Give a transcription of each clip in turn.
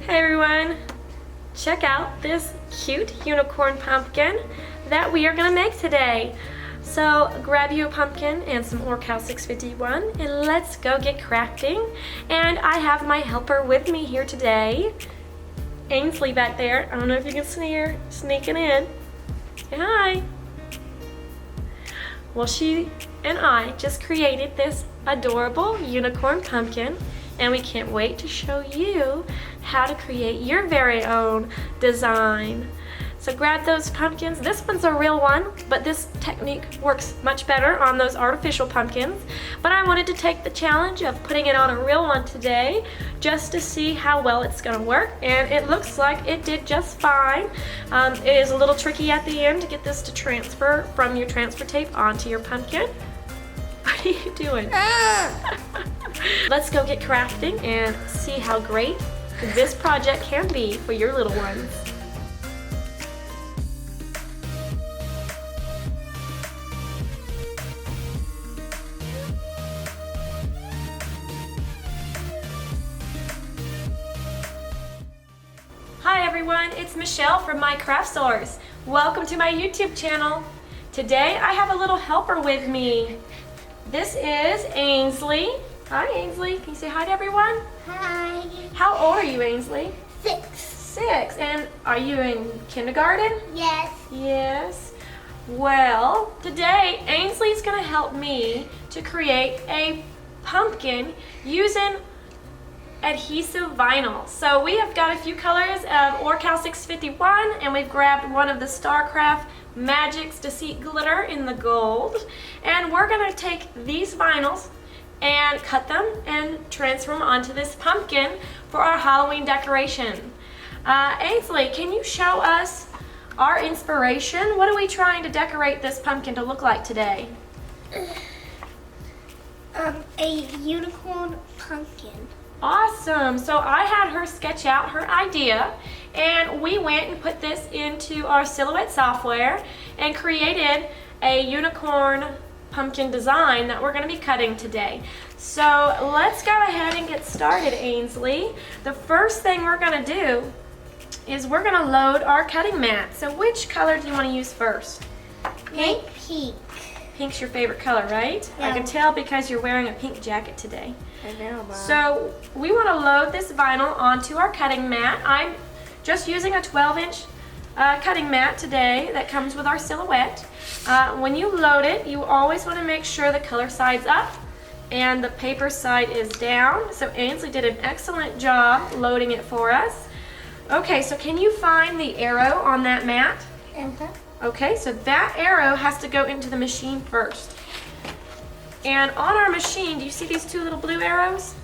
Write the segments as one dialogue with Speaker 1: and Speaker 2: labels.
Speaker 1: Hey everyone, check out this cute unicorn pumpkin that we are gonna make today. So grab you a pumpkin and some Oracal 651 and let's go get crafting. And I have my helper with me here today, Ainsley back there. I don't know if you can see her sneaking in. Say hi. Well, she and I just created this adorable unicorn pumpkin, and we can't wait to show you how to create your very own design. So grab those pumpkins. This one's a real one, but this technique works much better on those artificial pumpkins. But I wanted to take the challenge of putting it on a real one today just to see how well it's gonna work, and it looks like it did just fine. It is a little tricky at the end to get this to transfer from your transfer tape onto your pumpkin. What are you doing? Let's go get crafting and see how great this project can be for your little ones. Hi everyone, it's Michelle from My Craft Source. Welcome to my YouTube channel. Today I have a little helper with me. This is Ainsley. Hi Ainsley, can you say hi to everyone?
Speaker 2: Hi.
Speaker 1: How old are you, Ainsley?
Speaker 2: 6.
Speaker 1: 6. And are you in kindergarten?
Speaker 2: Yes.
Speaker 1: Yes. Well, today Ainsley's gonna help me to create a pumpkin using adhesive vinyl. So we have got a few colors of Oracal 651, and we've grabbed one of the Starcraft Magic's Deceit Glitter in the gold, and we're gonna take these vinyls and cut them and transfer them onto this pumpkin for our Halloween decoration. Ainsley, can you show us our inspiration? What are we trying to decorate this pumpkin to look like today?
Speaker 2: A unicorn pumpkin.
Speaker 1: Awesome. So I had her sketch out her idea, and we went and put this into our Silhouette software and created a unicorn pumpkin design that we're going to be cutting today. So let's go ahead and get started, Ainsley. The first thing we're going to do is we're going to load our cutting mat. So which color do you want to use first? Pink?
Speaker 2: Pink.
Speaker 1: Pink's your favorite color, right?
Speaker 2: Yeah.
Speaker 1: I can tell because you're wearing a pink jacket today.
Speaker 2: I know, Mom.
Speaker 1: So we want to load this vinyl onto our cutting mat. I'm just using a 12-inch cutting mat today that comes with our Silhouette. When you load it, you always want to make sure the color side's up and the paper side is down. So Ainsley did an excellent job loading it for us. Okay, so can you find the arrow on that mat? Okay, so that arrow has to go into the machine first. And on our machine, do you see these two little blue arrows?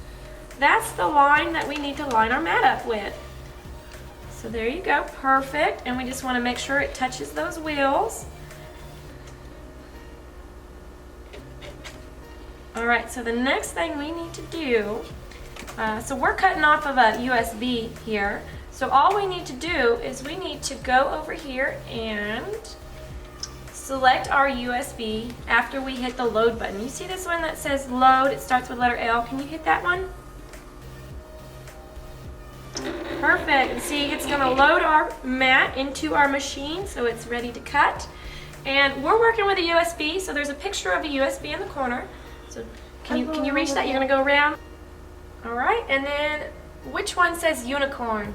Speaker 1: That's the line that we need to line our mat up with. So there you go, perfect. And we just want to make sure it touches those wheels. All right, so the next thing we need to do, so we're cutting off of a USB here. So all we need to do is we need to go over here and select our USB after we hit the load button. You see this one that says load? It starts with letter L. Can you hit that one? Perfect. And see, it's going to load our mat into our machine so it's ready to cut. And we're working with a USB, so there's a picture of a USB in the corner. So can you reach that? You're going to go around. All right. And then which one says unicorn?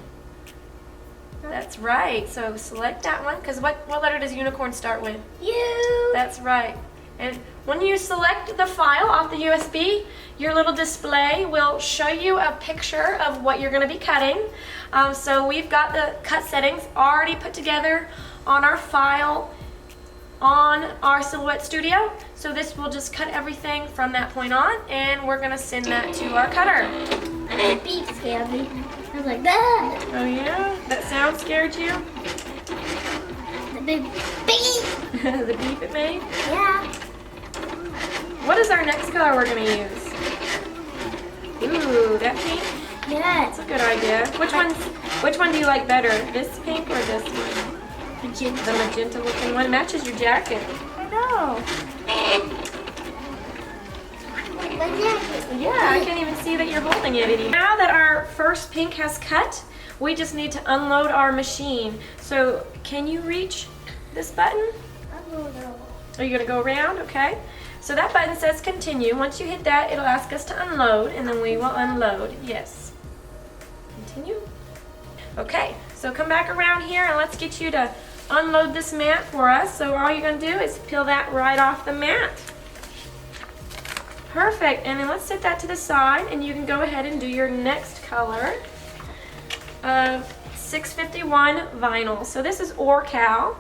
Speaker 1: That's right. So select that one, because what letter does unicorn start with?
Speaker 2: U.
Speaker 1: That's right. And when you select the file off the USB, your little display will show you a picture of what you're going to be cutting. So we've got the cut settings already put together on our file on our Silhouette Studio. So this will just cut everything from that point on, and we're going to send that to our cutter.
Speaker 2: The beep scared me. I was like, that.
Speaker 1: Oh yeah? That sound scared you?
Speaker 2: The big beep.
Speaker 1: The beep it made?
Speaker 2: Yeah.
Speaker 1: What is our next color we're going to use? Ooh, that pink?
Speaker 2: Yes.
Speaker 1: That's a good idea. Which one do you like better? This pink or this one?
Speaker 2: Magenta.
Speaker 1: The magenta looking one matches your jacket.
Speaker 2: I know. My jacket.
Speaker 1: Yeah, I can't even see that you're holding it. Now that our first pink has cut, we just need to unload our machine. So can you reach this button? Are you gonna go around? Okay. So that button says continue. Once you hit that, it'll ask us to unload, and then we will unload. Yes. Continue. Okay, so come back around here and let's get you to unload this mat for us. So all you're gonna do is peel that right off the mat. Perfect, and then let's set that to the side and you can go ahead and do your next color of 651 vinyl. So this is Oracal.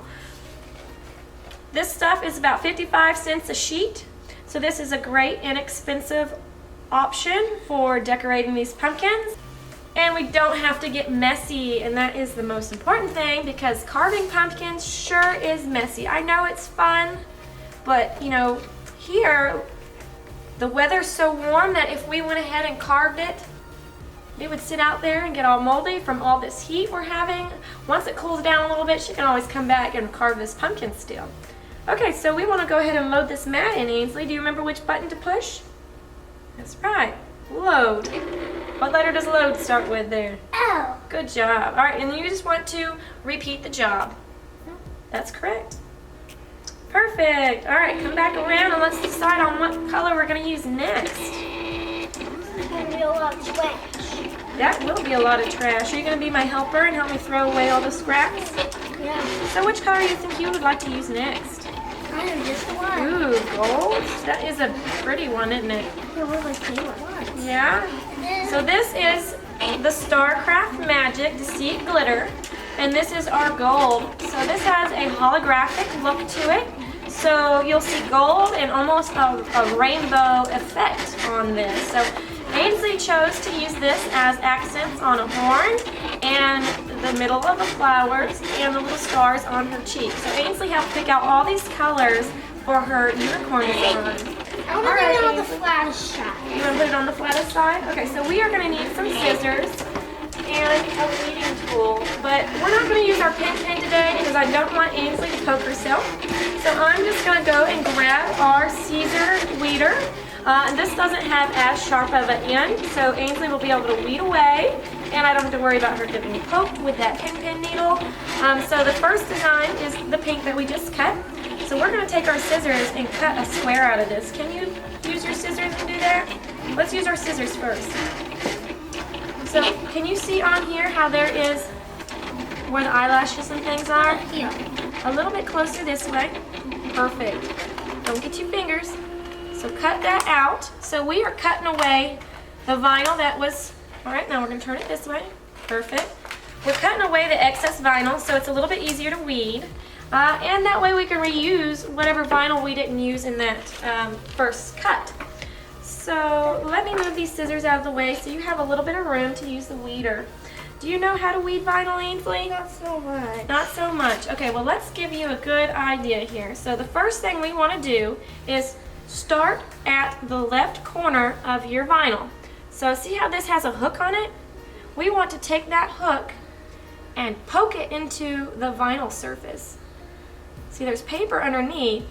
Speaker 1: This stuff is about 55 cents a sheet. So this is a great inexpensive option for decorating these pumpkins. And we don't have to get messy, and that is the most important thing, because carving pumpkins sure is messy. I know it's fun, but you know, here the weather's so warm that if we went ahead and carved it, it would sit out there and get all moldy from all this heat we're having. Once it cools down a little bit, she can always come back and carve this pumpkin still. Okay, so we want to go ahead and load this mat in, Ainsley. Do you remember which button to push? That's right, load. What letter does load start with there?
Speaker 2: L.
Speaker 1: Good job. All right, and you just want to repeat the job. That's correct. Perfect. All right, come back around and let's decide on what color we're going to use next.
Speaker 2: This is going to be a lot of trash.
Speaker 1: That will be a lot of trash. Are you going to be my helper and help me throw away all the scraps?
Speaker 2: Yeah.
Speaker 1: So which color do you think you would like to use next?
Speaker 2: I know just one.
Speaker 1: Ooh, gold. That is a pretty one, isn't it?
Speaker 2: It was my favorite one.
Speaker 1: Yeah. So this is the Starcraft Magic Deceit Glitter, and this is our gold. So this has a holographic look to it. So you'll see gold and almost a rainbow effect on this. So Ainsley chose to use this as accents on a horn and the middle of the flowers and the little stars on her cheek. So Ainsley helped pick out all these colors for her unicorn design.
Speaker 2: I want to put it on the flattest side.
Speaker 1: You want to put it on the flattest side? Okay, so we are going to need some scissors and a weeding tool. But we're not going to use our pin today because I don't want Ainsley to poke herself. So I'm just going to go and grab our Caesar weeder. This doesn't have as sharp of an end, so Ainsley will be able to weed away, and I don't have to worry about her getting poked with that pin needle. So the first design is the pink that we just cut. So we're going to take our scissors and cut a square out of this. Can you use your scissors to do that? Let's use our scissors first. So can you see on here how there is where the eyelashes and things are?
Speaker 2: Yeah.
Speaker 1: A little bit closer this way. Perfect. Don't get your fingers. So cut that out. So we are cutting away the vinyl that was, all right, now we're going to turn it this way. Perfect. We're cutting away the excess vinyl so it's a little bit easier to weed. And that way we can reuse whatever vinyl we didn't use in that first cut. So let me move these scissors out of the way so you have a little bit of room to use the weeder. Do you know how to weed vinyl, Ainsley?
Speaker 2: Not so much.
Speaker 1: Not so much. Okay, well let's give you a good idea here. So the first thing we want to do is start at the left corner of your vinyl. So see how this has a hook on it? We want to take that hook and poke it into the vinyl surface. See, there's paper underneath.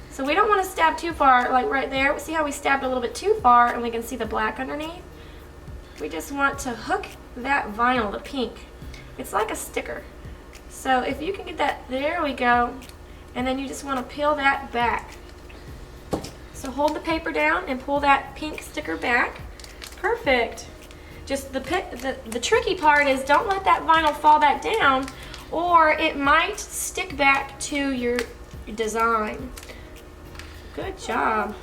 Speaker 1: So we don't want to stab too far, like right there. See how we stabbed a little bit too far and we can see the black underneath? We just want to hook that vinyl, the pink. It's like a sticker. So if you can get that, there we go. And then you just want to peel that back. So hold the paper down and pull that pink sticker back. Perfect. Just the tricky part is don't let that vinyl fall back down or it might stick back to your design. Good job.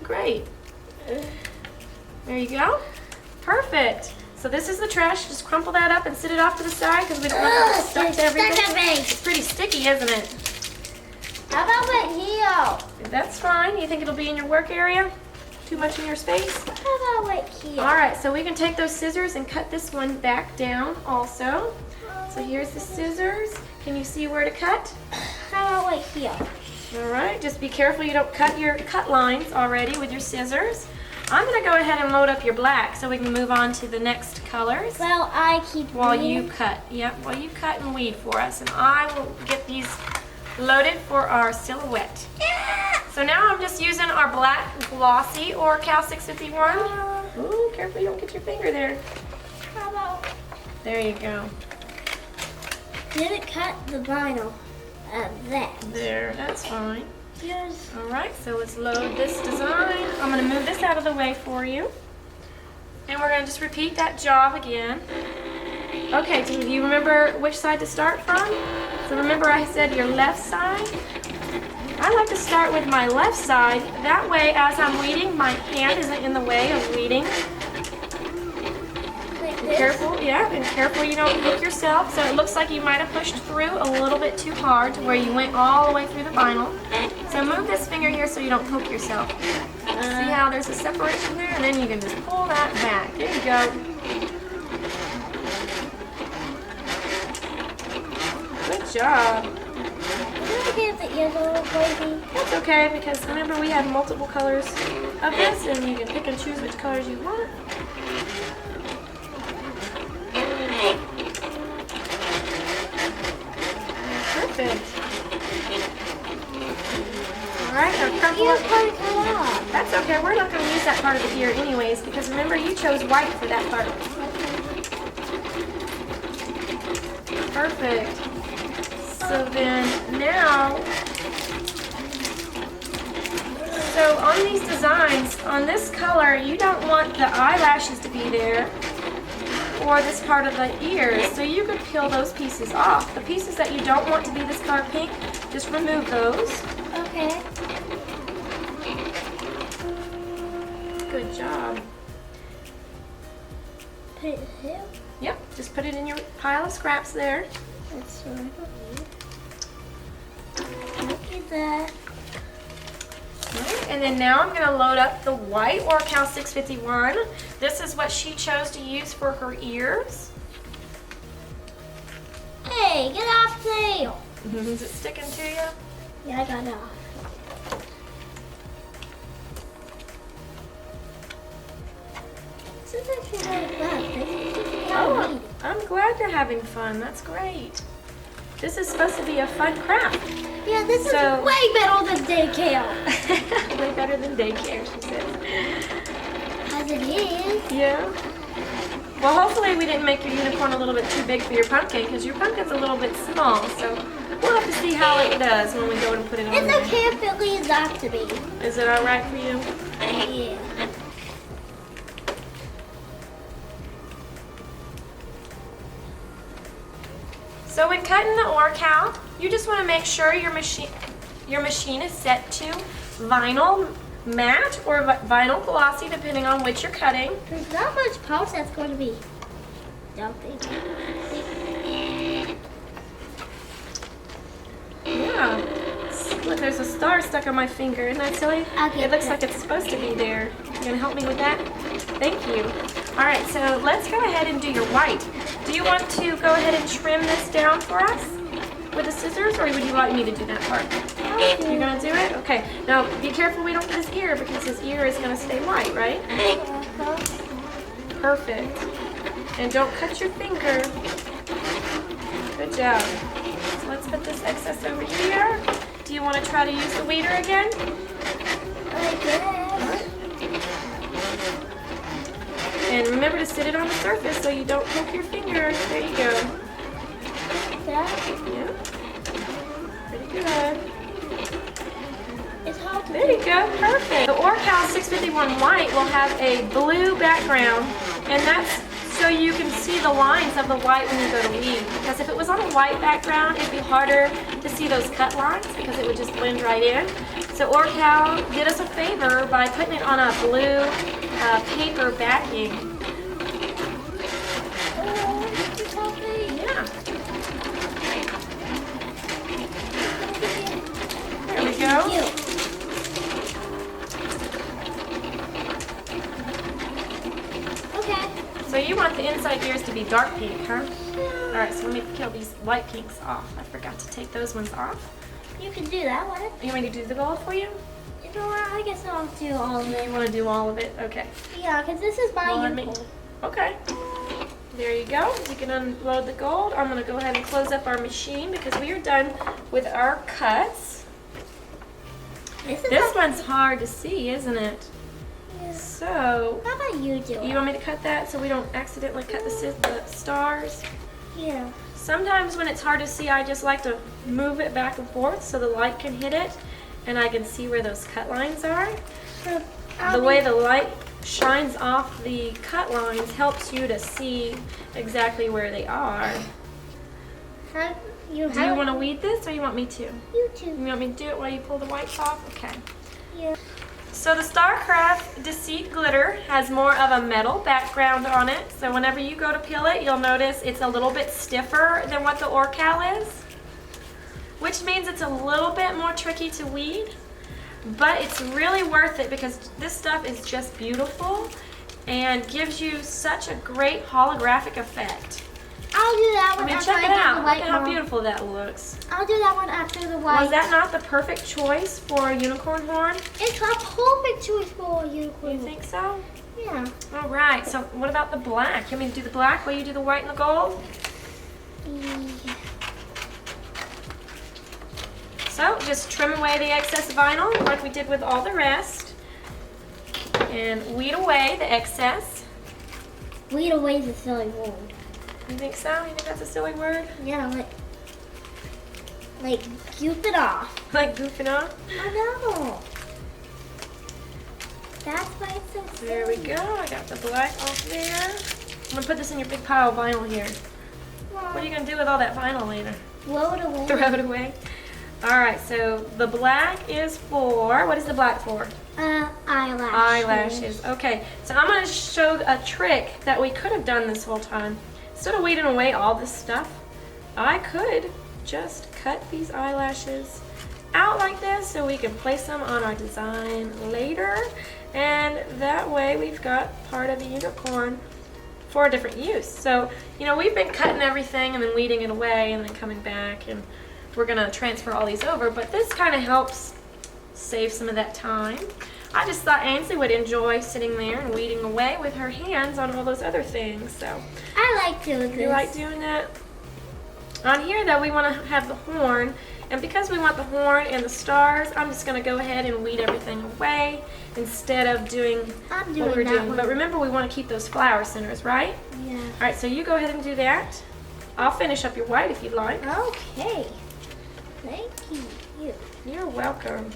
Speaker 1: Great. There you go. Perfect. So this is the trash. Just crumple that up and sit it off to the side because we don't want it stuck to everything. It's pretty sticky, isn't it?
Speaker 2: How about right here?
Speaker 1: That's fine. You think it'll be in your work area? Too much in your space?
Speaker 2: How about right here?
Speaker 1: All right, so we can take those scissors and cut this one back down also. So here's the scissors. Can you see where to cut?
Speaker 2: How about right here?
Speaker 1: All right, just be careful you don't cut your cut lines already with your scissors. I'm gonna go ahead and load up your black so we can move on to the next colors.
Speaker 2: Well, I keep
Speaker 1: While
Speaker 2: reading.
Speaker 1: you cut, yep, while you cut and weed for us. And I will get these loaded for our silhouette. So now I'm just using our black glossy Oracal 651. Ooh, careful you don't get your finger there.
Speaker 2: How about
Speaker 1: There you go.
Speaker 2: Didn't cut the vinyl of that.
Speaker 1: There, that's fine.
Speaker 2: Here's
Speaker 1: All right, so let's load this design. I'm gonna move this out of the way for you. And we're gonna just repeat that job again. Okay, do you remember which side to start from? So remember I said your left side? I like to start with my left side. That way, as I'm weeding, my hand isn't in the way of weeding. Careful, yeah, and careful you don't hook yourself. So it looks like you might have pushed through a little bit too hard to where you went all the way through the vinyl. So move this finger here so you don't hook yourself. See how there's a separation there? And then you can just pull that back. There you go. Good job.
Speaker 2: the ears a little crazy.
Speaker 1: That's okay, because remember we have multiple colors of this, and you can pick and choose which colors you want. Perfect. Alright, our purple.
Speaker 2: Ears probably come off.
Speaker 1: That's okay, we're not going to use that part of the ear anyways, because remember you chose white for that part. Perfect. So then now, so on these designs, on this color, you don't want the eyelashes to be there or this part of the ears, so you could peel those pieces off. The pieces that you don't want to be this color pink, just remove those.
Speaker 2: Okay.
Speaker 1: Good job.
Speaker 2: Put it here.
Speaker 1: Yep, just put it in your pile of scraps there.
Speaker 2: That's what I believe. Look at that.
Speaker 1: Right, and then now I'm going to load up the white Oracal 651. This is what she chose to use for her ears.
Speaker 2: Hey, get off the nail.
Speaker 1: Is it sticking to you?
Speaker 2: Yeah, I got it off. This is actually really fun.
Speaker 1: Oh, I'm glad you're having fun. That's great. This is supposed to be a fun craft.
Speaker 2: Yeah, this is
Speaker 1: So-
Speaker 2: way better than daycare.
Speaker 1: Way better than daycare, she says.
Speaker 2: As it is.
Speaker 1: Yeah. Well, hopefully we didn't make your unicorn a little bit too big for your pumpkin, because your pumpkin's a little bit small. So we'll have to see how it does when we go and put it on
Speaker 2: It's
Speaker 1: there.
Speaker 2: okay if it leaves off to me.
Speaker 1: Is it all right for you?
Speaker 2: Yeah.
Speaker 1: So when cutting the Oracal, you just want to make sure your machine is set to vinyl matte or vinyl glossy, depending on which you're cutting.
Speaker 2: There's not much pulse that's going to be dumping.
Speaker 1: Yeah. Look, there's a star stuck on my finger. Isn't that silly?
Speaker 2: Okay.
Speaker 1: It looks like it's supposed to be there. You gonna help me with that? Thank you. All right, so let's go ahead and do your white. Do you want to go ahead and trim this down for us with the scissors, or would you like me to do that part? You're gonna do it? Okay. Now, be careful we don't get his ear, because his ear is gonna stay white, right? Perfect. And don't cut your finger. Good job. So let's put this excess over here. Do you want to try to use the weeder again?
Speaker 2: I guess.
Speaker 1: And remember to sit it on the surface so you don't poke your finger. There you go.
Speaker 2: That
Speaker 1: Yeah. Pretty good.
Speaker 2: is hard to
Speaker 1: There you go. Perfect. The Oracal 651 white will have a blue background, and that's so you can see the lines of the white when you go to weed. Because if it was on a white background, it'd be harder to see those cut lines because it would just blend right in. So Oracal did us a favor by putting it on a blue paper backing. Yeah. There we go.
Speaker 2: Okay.
Speaker 1: So you want the inside ears to be dark pink, huh? All right, so let me peel these light pinks off. I forgot to take those ones off.
Speaker 2: You can do that one.
Speaker 1: You want me to do the gold for you?
Speaker 2: You know what? I guess I'll do all of
Speaker 1: You
Speaker 2: it.
Speaker 1: want to do all of it? Okay.
Speaker 2: Yeah, because this is my
Speaker 1: Well, let me-
Speaker 2: unicorn.
Speaker 1: Okay. There you go. You can unload the gold. I'm going to go ahead and close up our machine because we are done with our cuts. This one's hard to see, isn't it?
Speaker 2: Yeah.
Speaker 1: So,
Speaker 2: How about you do it?
Speaker 1: you want me to cut that so we don't accidentally cut the stars?
Speaker 2: Yeah.
Speaker 1: Sometimes when it's hard to see, I just like to move it back and forth so the light can hit it and I can see where those cut lines are.
Speaker 2: So
Speaker 1: The way the light shines off the cut lines helps you to see exactly where they are. Do you want to weed this or you want me to?
Speaker 2: You too.
Speaker 1: You want me to do it while you pull the whites off? Okay.
Speaker 2: Yeah.
Speaker 1: So the Starcraft Deceit Glitter has more of a metal background on it. So whenever you go to peel it, you'll notice it's a little bit stiffer than what the Oracal is, which means it's a little bit more tricky to weed. But it's really worth it because this stuff is just beautiful and gives you such a great holographic effect.
Speaker 2: I'll do that
Speaker 1: I
Speaker 2: one
Speaker 1: mean,
Speaker 2: after
Speaker 1: check
Speaker 2: I
Speaker 1: it
Speaker 2: do
Speaker 1: out.
Speaker 2: the
Speaker 1: Look
Speaker 2: white
Speaker 1: at how
Speaker 2: one.
Speaker 1: beautiful that looks.
Speaker 2: I'll do that one after the white.
Speaker 1: Was that not the perfect choice for a unicorn horn?
Speaker 2: It's a perfect choice for a unicorn.
Speaker 1: You think so?
Speaker 2: Yeah.
Speaker 1: All right. So what about the black? You want me to do the black while you do the white and the gold?
Speaker 2: Yeah.
Speaker 1: So just trim away the excess vinyl like we did with all the rest. And weed away the excess.
Speaker 2: Weed away the silly word.
Speaker 1: You think so? You think that's a silly word?
Speaker 2: Yeah, like goof it off.
Speaker 1: Like goofing off?
Speaker 2: I know. That's why it's so silly.
Speaker 1: There we go. I got the black off there. I'm going to put this in your big pile of vinyl here. What are you going to do with all that vinyl later?
Speaker 2: Throw it away.
Speaker 1: Throw it away? All right, so the black is for, what is the black for?
Speaker 2: Eyelashes.
Speaker 1: Eyelashes. Okay, so I'm going to show a trick that we could have done this whole time. Instead of weeding away all this stuff, I could just cut these eyelashes out like this so we can place them on our design later. And that way we've got part of the unicorn for a different use. So, you know, we've been cutting everything and then weeding it away and then coming back, and we're going to transfer all these over. But this kind of helps save some of that time. I just thought Ainsley would enjoy sitting there and weeding away with her hands on all those other things. So
Speaker 2: I like doing this.
Speaker 1: you like doing that? On here, though, we want to have the horn. And because we want the horn and the stars, I'm just going to go ahead and weed everything away instead of doing what we're doing.
Speaker 2: one.
Speaker 1: But remember, we want to keep those flower centers, right?
Speaker 2: Yeah.
Speaker 1: All right, so you go ahead and do that. I'll finish up your white if you'd like.
Speaker 2: Okay. Thank you.
Speaker 1: You're welcome.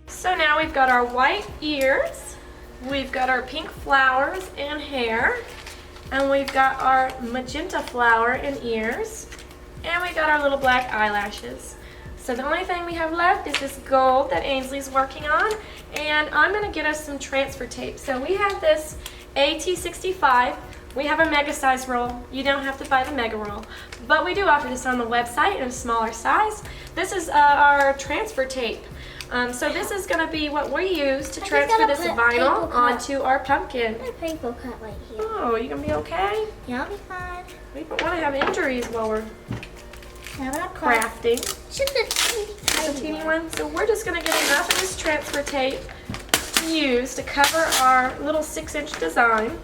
Speaker 1: So now we've got our white ears, we've got our pink flowers and hair, and we've got our magenta flower and ears, and we got our little black eyelashes. So the only thing we have left is this gold that Ainsley's working on, and I'm going to get us some transfer tape. So we have this AT65. We have a mega size roll. You don't have to buy the mega roll, but we do offer this on the website in a smaller size. This is our transfer tape. So this is going to be what we use to transfer this vinyl onto our pumpkin.
Speaker 2: My paper cut right here.
Speaker 1: Oh, you going to be okay?
Speaker 2: Yeah, I'll be fine.
Speaker 1: We don't want to have injuries while we're crafting.
Speaker 2: Just a
Speaker 1: Teeny one. So we're just going to get enough of this transfer tape to use to cover our little 6-inch design.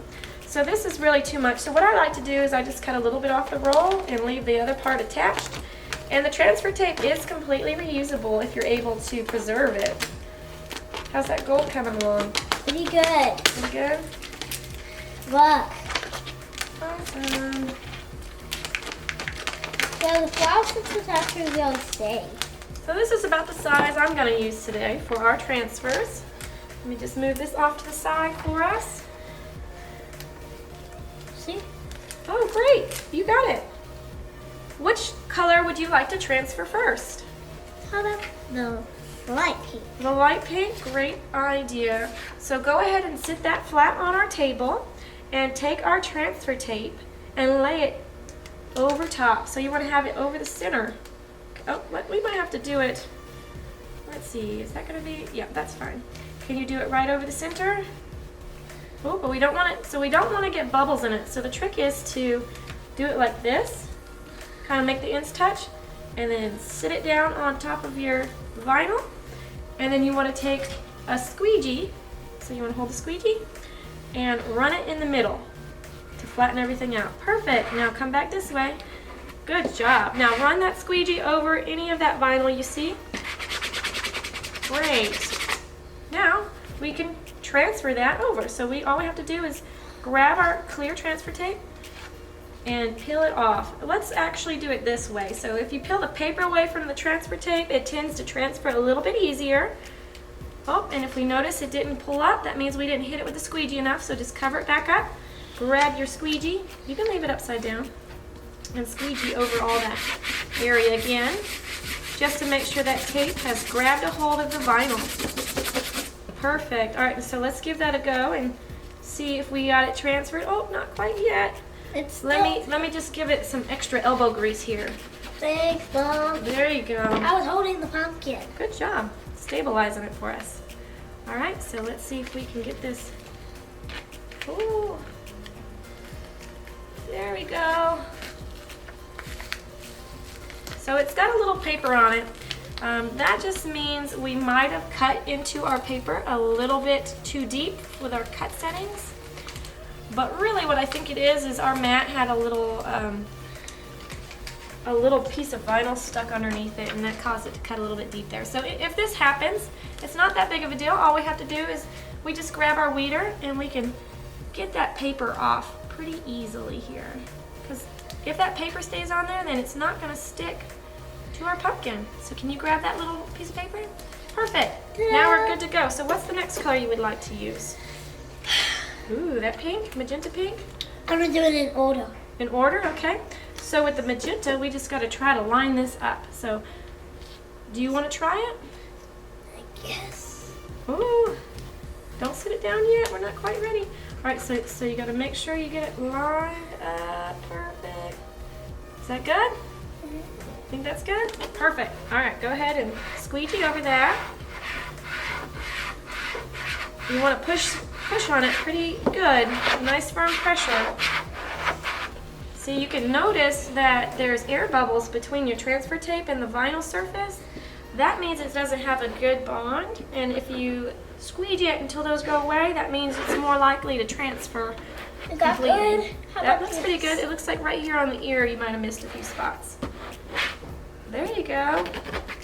Speaker 1: So this is really too much. So what I like to do is I just cut a little bit off the roll and leave the other part attached. And the transfer tape is completely reusable if you're able to preserve it. How's that gold coming along?
Speaker 2: Pretty good.
Speaker 1: Pretty good?
Speaker 2: Look.
Speaker 1: Awesome.
Speaker 2: So the flower centers actually really stay.
Speaker 1: So this is about the size I'm going to use today for our transfers. Let me just move this off to the side for us.
Speaker 2: See?
Speaker 1: Oh, great. You got it. Which color would you like to transfer first?
Speaker 2: How about the light pink?
Speaker 1: The light pink? Great idea. So go ahead and sit that flat on our table and take our transfer tape and lay it over top. So you want to have it over the center. Oh, we might have to do it. Let's see. Is that going to be? Yeah, that's fine. Can you do it right over the center? Oh, but we don't want it. So we don't want to get bubbles in it. So the trick is to do it like this. Kind of make the ends touch, and then sit it down on top of your vinyl, and then you want to take a squeegee, so you want to hold the squeegee, and run it in the middle to flatten everything out. Perfect. Now come back this way. Good job. Now run that squeegee over any of that vinyl you see. Great. Now we can transfer that over. So all we have to do is grab our clear transfer tape and peel it off. Let's actually do it this way. So if you peel the paper away from the transfer tape, it tends to transfer a little bit easier. Oh, and if we notice it didn't pull up, that means we didn't hit it with the squeegee enough, so just cover it back up. Grab your squeegee. You can leave it upside down and squeegee over all that area again, just to make sure that tape has grabbed a hold of the vinyl. Perfect. All right, so let's give that a go and see if we got it transferred. Oh, not quite yet. Let me just give it some extra elbow grease here.
Speaker 2: Thanks, Mom.
Speaker 1: There you go.
Speaker 2: I was holding the pumpkin.
Speaker 1: Good job stabilizing it for us. All right, so let's see if we can get this. Ooh. There we go. So it's got a little paper on it. That just means we might have cut into our paper a little bit too deep with our cut settings. But really what I think it is our mat had a little piece of vinyl stuck underneath it, and that caused it to cut a little bit deep there. So if this happens, it's not that big of a deal. All we have to do is we just grab our weeder and we can get that paper off pretty easily here. Because if that paper stays on there, then it's not going to stick to our pumpkin. So can you grab that little piece of paper? Perfect. Now we're good to go. So what's the next color you would like to use? Ooh, that pink, magenta pink?
Speaker 2: I'm going to do it in order.
Speaker 1: In order, okay. So with the magenta, we just got to try to line this up. So do you want to try it?
Speaker 2: I guess.
Speaker 1: Ooh, don't sit it down yet. We're not quite ready. All right, so you got to make sure you get it lined up. Perfect. Is that good? Think that's good? Perfect. All right, go ahead and squeegee over that. You want to push on it pretty good. Nice firm pressure. See, you can notice that there's air bubbles between your transfer tape and the vinyl surface. That means it doesn't have a good bond, and if you squeegee it until those go away, that means it's more likely to transfer completely.
Speaker 2: Good?
Speaker 1: That looks pretty good. It looks like right here on the ear you might have missed a few spots. There you go.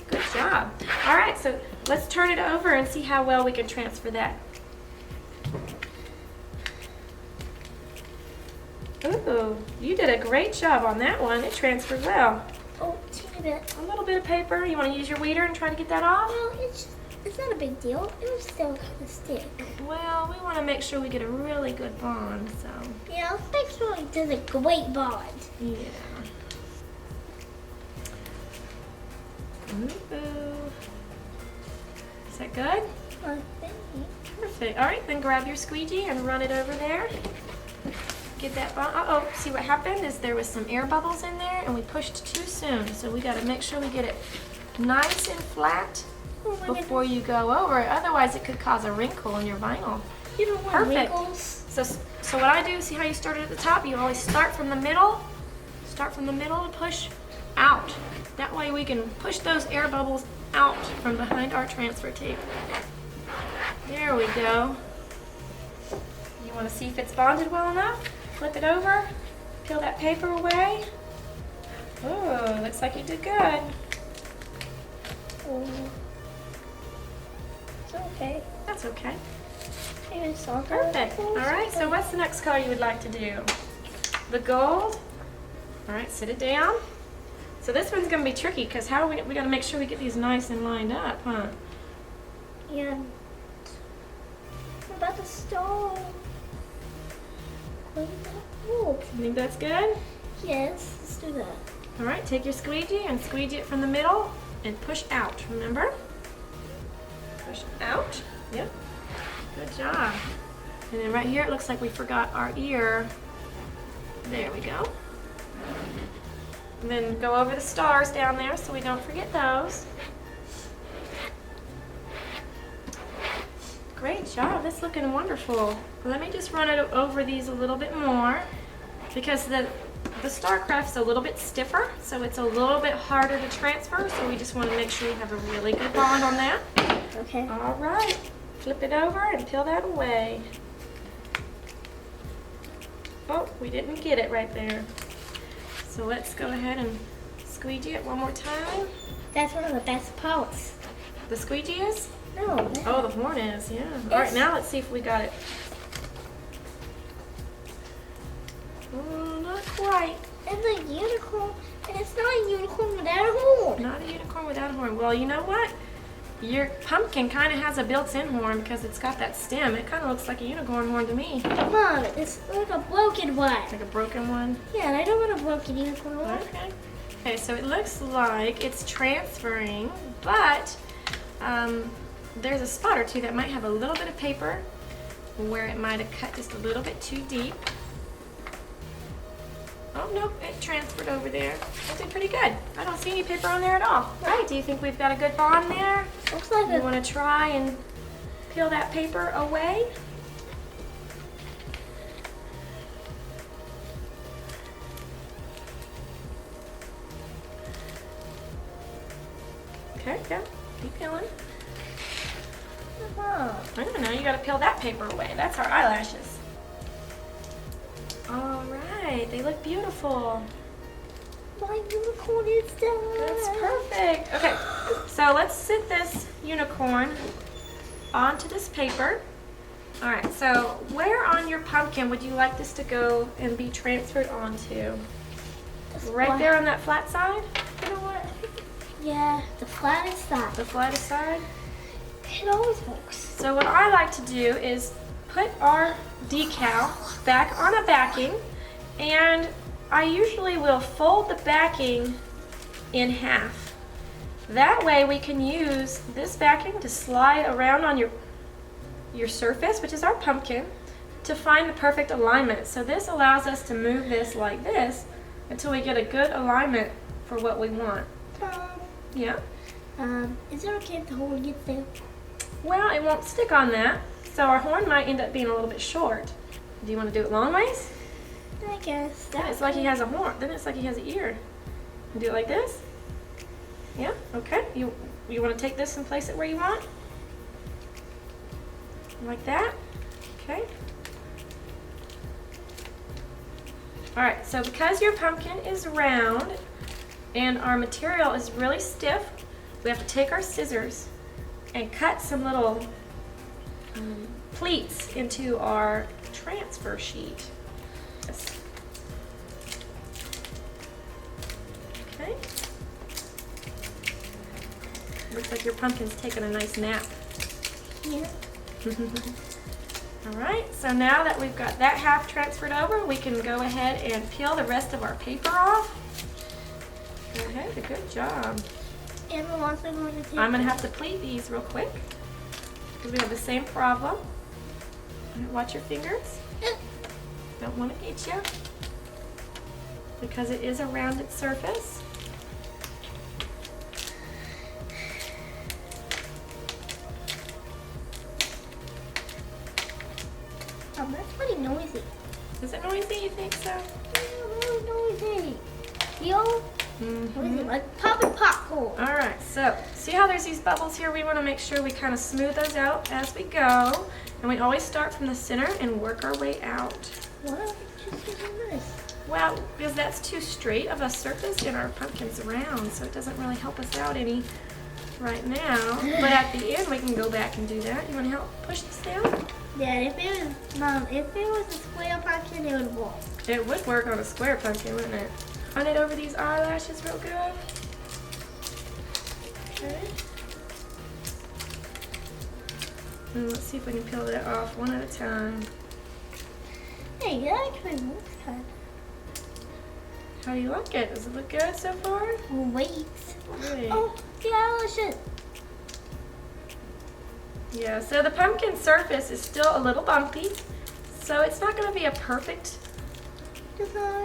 Speaker 1: Good job. All right, so let's turn it over and see how well we can transfer that. Ooh, you did a great job on that one. It transferred well.
Speaker 2: Oh, teeny bit.
Speaker 1: A little bit of paper. You want to use your weeder and try to get that off?
Speaker 2: Well, it's not a big deal. It was still kind of stick.
Speaker 1: Well, we want to make sure we get a really good bond, so.
Speaker 2: Yeah, thanks for does a great bond.
Speaker 1: Yeah. Ooh. Is that good? Perfect. All right, then grab your squeegee and run it over there. Get that bond. Uh-oh, see what happened is there was some air bubbles in there and we pushed too soon. So we got to make sure we get it nice and flat before you go over it. Otherwise it could cause a wrinkle in your vinyl.
Speaker 2: You don't want wrinkles.
Speaker 1: So what I do, see how you started at the top? You always start from the middle. Start from the middle and push out. That way we can push those air bubbles out from behind our transfer tape. There we go. You want to see if it's bonded well enough? Flip it over, peel that paper away. Oh, looks like you did good.
Speaker 2: Oh. It's okay.
Speaker 1: That's okay.
Speaker 2: It's all
Speaker 1: Perfect. All right, so what's the next color you would like to do? The gold? All right, sit it down. So this one's going to be tricky because we got to make sure we get these nice and lined up, huh?
Speaker 2: Yeah. What about the stone?
Speaker 1: You think that's good?
Speaker 2: Yes, let's do that.
Speaker 1: All right, take your squeegee and squeegee it from the middle and push out, remember? Push out. Yep. Good job. And then right here, it looks like we forgot our ear. There we go. And then go over the stars down there so we don't forget those. Great job, that's looking wonderful. Let me just run it over these a little bit more because the Starcraft's a little bit stiffer, so it's a little bit harder to transfer, so we just want to make sure we have a really good bond on that.
Speaker 2: Okay.
Speaker 1: All right, flip it over and peel that away. Oh, we didn't get it right there. So let's go ahead and squeegee it one more time.
Speaker 2: That's one of the best parts.
Speaker 1: The squeegee is?
Speaker 2: No.
Speaker 1: Oh, the horn is, yeah. All right, now let's see if we got it. Oh, not quite.
Speaker 2: It's a unicorn, and it's not a unicorn without a horn.
Speaker 1: Not a unicorn without a horn. Well, you know what? Your pumpkin kind of has a built-in horn because it's got that stem. It kind of looks like a unicorn horn to me.
Speaker 2: Mom, it's like a broken one.
Speaker 1: Like a broken one?
Speaker 2: Yeah, and I don't want a broken unicorn horn.
Speaker 1: Okay. Okay, so it looks like it's transferring, but there's a spot or two that might have a little bit of paper where it might have cut just a little bit too deep. Oh, no, it transferred over there. That did pretty good. I don't see any paper on there at all. Right, do you think we've got a good bond there?
Speaker 2: Looks like
Speaker 1: You want to try and peel that paper away? Okay, yeah, keep peeling. I don't know, you gotta peel that paper away. That's our eyelashes. All right, they look beautiful.
Speaker 2: My unicorn is done.
Speaker 1: That's perfect. Okay, so let's sit this unicorn onto this paper. All right, so where on your pumpkin would you like this to go and be transferred onto? Right there on that flat side?
Speaker 2: You know what? Yeah, the flattest side.
Speaker 1: The flattest side?
Speaker 2: It always works.
Speaker 1: So what I like to do is put our decal back on a backing, and I usually will fold the backing in half. That way we can use this backing to slide around on your surface, which is our pumpkin, to find the perfect alignment. So this allows us to move this like this until we get a good alignment for what we want. Yeah?
Speaker 2: Is it okay if the horn gets there?
Speaker 1: Well, it won't stick on that, so our horn might end up being a little bit short. Do you want to do it long ways?
Speaker 2: I guess.
Speaker 1: Then it's like he has a horn. Then it's like he has an ear. Do it like this? Yeah? Okay. You want to take this and place it where you want? Like that? Okay. Alright, so because your pumpkin is round and our material is really stiff, we have to take our scissors and cut some little pleats into our transfer sheet. Yes. Okay. Looks like your pumpkin's taking a nice nap.
Speaker 2: Yeah.
Speaker 1: Alright, so now that we've got that half transferred over, we can go ahead and peel the rest of our paper off. Go ahead, good job.
Speaker 2: And we're also going to take
Speaker 1: I'm going to have to pleat these real quick because we have the same problem. Watch your fingers. Don't want to get you because it is a rounded surface.
Speaker 2: That's pretty noisy.
Speaker 1: Is it noisy? You think so?
Speaker 2: Yeah, really noisy. Feel? Noisy, like popping popcorn.
Speaker 1: All right, so see how there's these bubbles here? We want to make sure we kind of smooth those out as we go. And we always start from the center and work our way out.
Speaker 2: What? Just getting this.
Speaker 1: Well, because that's too straight of a surface and our pumpkin's round, so it doesn't really help us out any right now. But at the end, we can go back and do that. You want to help push this down?
Speaker 2: Yeah, if it was a square pumpkin, it would work.
Speaker 1: It would work on a square pumpkin, wouldn't it? Run it over these eyelashes real good. Okay. And let's see if we can peel that off one at a time.
Speaker 2: Hey, that actually looks kind of.
Speaker 1: How do you like it? Does it look good so far?
Speaker 2: Wait.
Speaker 1: Great.
Speaker 2: Oh, the eyelashes.
Speaker 1: Yeah, so the pumpkin surface is still a little bumpy, so it's not going to be a perfect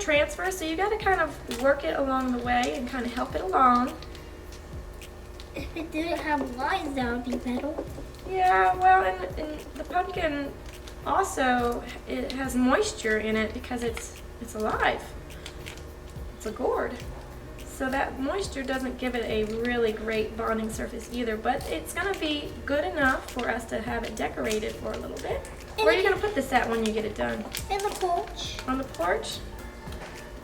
Speaker 1: transfer, so you got to kind of work it along the way and kind of help it along.
Speaker 2: If it didn't have lines, that would be better.
Speaker 1: Yeah, well, and the pumpkin also, it has moisture in it because it's alive. It's a gourd. So that moisture doesn't give it a really great bonding surface either, but it's going to be good enough for us to have it decorated for a little bit. Where are you going to put this at when you get it done?
Speaker 2: In the porch.
Speaker 1: On the porch?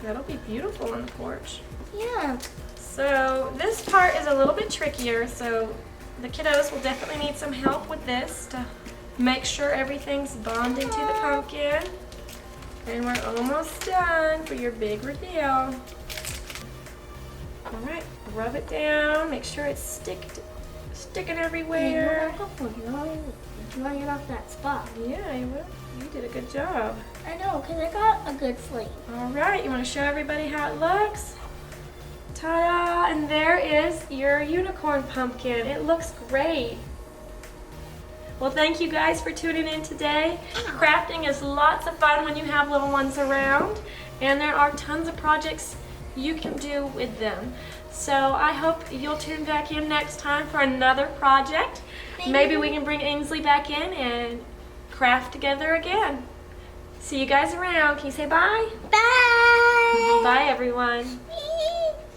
Speaker 1: That'll be beautiful on the porch.
Speaker 2: Yeah.
Speaker 1: So this part is a little bit trickier, so the kiddos will definitely need some help with this to make sure everything's bonding to the pumpkin. And we're almost done for your big reveal. All right, rub it down. Make sure it's sticking everywhere.
Speaker 2: Drawing it off that spot.
Speaker 1: Yeah, I will. You did a good job.
Speaker 2: I know, because I got a good flame.
Speaker 1: All right, you want to show everybody how it looks? Ta-da! And there is your unicorn pumpkin. It looks great. Well, thank you guys for tuning in today. Crafting is lots of fun when you have little ones around, and there are tons of projects you can do with them. So I hope you'll tune back in next time for another project. Maybe we can bring Ainsley back in and craft together again. See you guys around. Can you say bye?
Speaker 2: Bye!
Speaker 1: Bye, everyone.